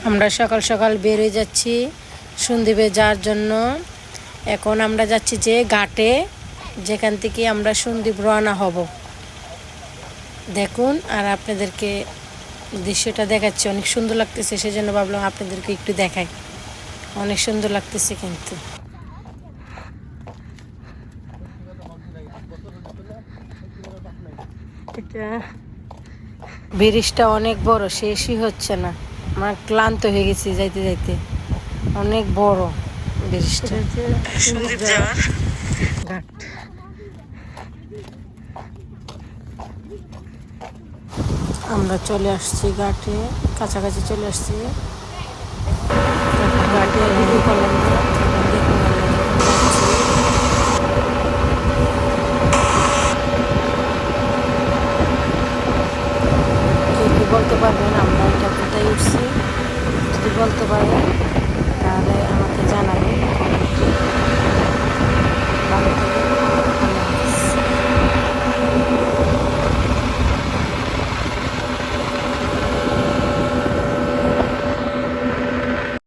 আমরা সকাল সকাল বেরিয়ে যাচ্ছি সন্দ্বীপে যাওয়ার জন্য। এখন আমরা যাচ্ছি যে ঘাটে, যেখান থেকে আমরা সন্দ্বীপ রওনা হব। দেখুন, আর আপনাদেরকে দৃশ্যটা দেখাচ্ছি, অনেক সুন্দর লাগতেছে, সেজন্য ভাবলাম আপনাদেরকে একটু দেখাই। অনেক সুন্দর লাগতেছে কিন্তু। এটা ব্রিজটা অনেক বড়, শেষই হচ্ছে না। আমার ক্লান্ত হয়ে গেছি যাইতে যাইতে। অনেক বড় ব্রিজটা। সন্দ্বীপ যাওয়ার ঘাট। আমরা চলে আসছি ঘাটে, কাছাকাছি চলে আসছি ঘাটে। ভিডিও করলাম না, দেখুন বলতে পারবেন আমরা এটা কোথায় উঠছি, যদি বলতে পারেন।